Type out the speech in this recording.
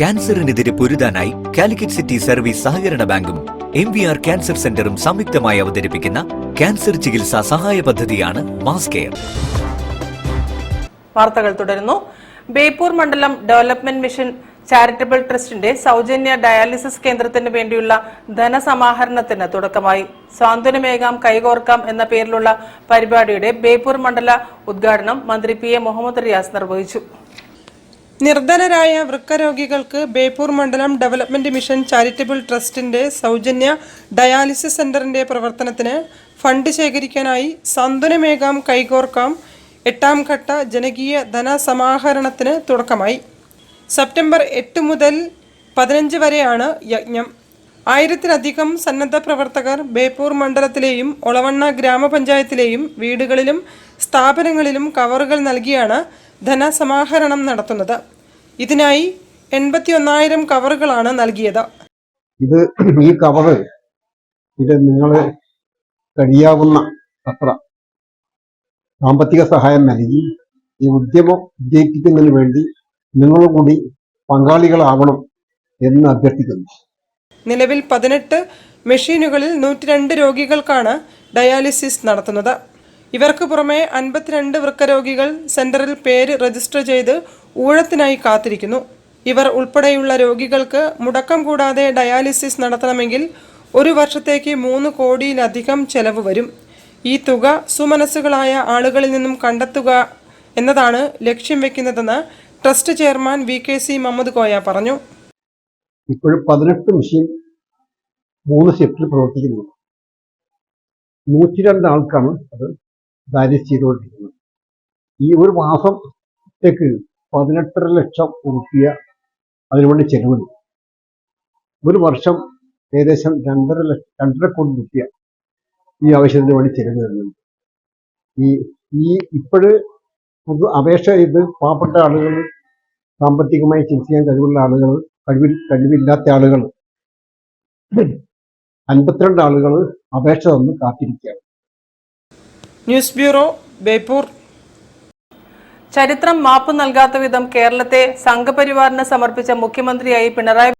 ക്യാൻസറിനെതിരെ പൊരുതാനായി Calicut city service സഹകരണ ബാങ്കും MVR cancer സെന്ററും സംയുക്തമായി അവതരിപ്പിക്കുന്ന ക്യാൻസർ ചികിത്സാ സഹായ പദ്ധതിയാണ് മാസ് കെയർ. വാർത്തകൾ തുടരുന്നു. ബേപ്പൂർ മണ്ഡലം ഡെവലപ്മെന്റ് മിഷൻ ചാരിറ്റബിൾ ട്രസ്റ്റിന്റെ സൗജന്യ ഡയാലിസിസ് കേന്ദ്രത്തിന് വേണ്ടിയുള്ള ധനസമാഹരണത്തിന് തുടക്കമായി. സാന്ത്വനമേകാം കൈകോർക്കാം എന്ന പേരിലുള്ള പരിപാടിയുടെ ബേപ്പൂർ മണ്ഡല ഉദ്ഘാടനം മന്ത്രി PA മുഹമ്മദ് റിയാസ് നിർവഹിച്ചു. നിർധനരായ വൃക്കരോഗികൾക്ക് ബേപ്പൂർ മണ്ഡലം ഡെവലപ്മെന്റ് മിഷൻ ചാരിറ്റബിൾ ട്രസ്റ്റിന്റെ സൗജന്യ ഡയാലിസിസ് സെന്ററിന്റെ പ്രവർത്തനത്തിന് ഫണ്ട് ശേഖരിക്കാനായി സാന്ത്വനമേകാം കൈകോർക്കാം 8ാം ഘട്ട ജനകീയ ധനസമാഹരണത്തിന് തുടക്കമായി. സെപ്റ്റംബർ 8 മുതൽ 15 വരെയാണ് യജ്ഞം. 1000-ലധികം സന്നദ്ധ പ്രവർത്തകർ ബേപ്പൂർ മണ്ഡലത്തിലെയും ഒളവണ്ണ ഗ്രാമപഞ്ചായത്തിലെയും വീടുകളിലും സ്ഥാപനങ്ങളിലും കവറുകൾ നൽകിയാണ് ധനസമാഹരണം നടത്തുന്നത്. ഇതിനായി 81,000 കവറുകളാണ് നൽകിയത്. ഈ കവറ് നിങ്ങൾ കഴിയാവുന്ന അത്ര സാമ്പത്തിക സഹായം നൽകി ഈ ഉദ്യമം വിജയിപ്പിക്കുന്നതിന് വേണ്ടി നിങ്ങളും കൂടി പങ്കാളികളാവണം എന്ന് അഭ്യർത്ഥിക്കുന്നു. നിലവിൽ 18 മെഷീനുകളിൽ 102 രോഗികൾക്കാണ് ഡയാലിസിസ് നടത്തുന്നത്. ഇവർക്ക് പുറമെ 52 വൃക്കരോഗികൾ സെന്ററിൽ പേര് രജിസ്റ്റർ ചെയ്ത് ഊഴത്തിനായി കാത്തിരിക്കുന്നു. ഇവർ ഉൾപ്പെടെയുള്ള രോഗികൾക്ക് മുടക്കം കൂടാതെ ഡയാലിസിസ് നടത്തണമെങ്കിൽ 1 വർഷത്തേക്ക് 3 കോടിയിലധികം ചെലവ് വരും. ഈ തുക സുമനസ്സുകളായ ആളുകളിൽ നിന്നും കണ്ടെത്തുക എന്നതാണ് ലക്ഷ്യം വെക്കുന്നതെന്ന് trust chairman VKC Muhammad Koya പറഞ്ഞു. ഇപ്പോഴും 18 മെഷീൻ 3 ഷിഫ്റ്റിൽ പ്രവർത്തിക്കുന്നു. 102 ആൾക്കാണ് അത് ഡയാലിസിസ് ചെയ്തുകൊണ്ടിരിക്കുന്നത്. ഈ ഒരു മാസത്തേക്ക് 18.5 ലക്ഷം രൂപ അതിനുവേണ്ടി ചെലവുണ്ട്. ഒരു വർഷം ഏകദേശം 2.5 കോടി രൂപ ഈ ആവശ്യത്തിന് വേണ്ടി ചെലവ് വരുന്നുണ്ട്. ഇപ്പോഴ് അപേക്ഷ ചെയ്ത് പാവപ്പെട്ട ആളുകൾ, സാമ്പത്തികമായി ചികിത്സിക്കാൻ കഴിവുള്ള ആളുകൾ, കഴിവില്ലാത്ത ആളുകൾ 52 ആളുകൾ അപേക്ഷ തന്ന് കാത്തിരിക്കുകയാണ്. News bureau, Beypore. ചരിത്രം മാപ്പ് നൽകാത്ത വിധം കേരളത്തെ സംഘപരിവാറിന് സമർപ്പിച്ച മുഖ്യമന്ത്രിയായി പിണറായി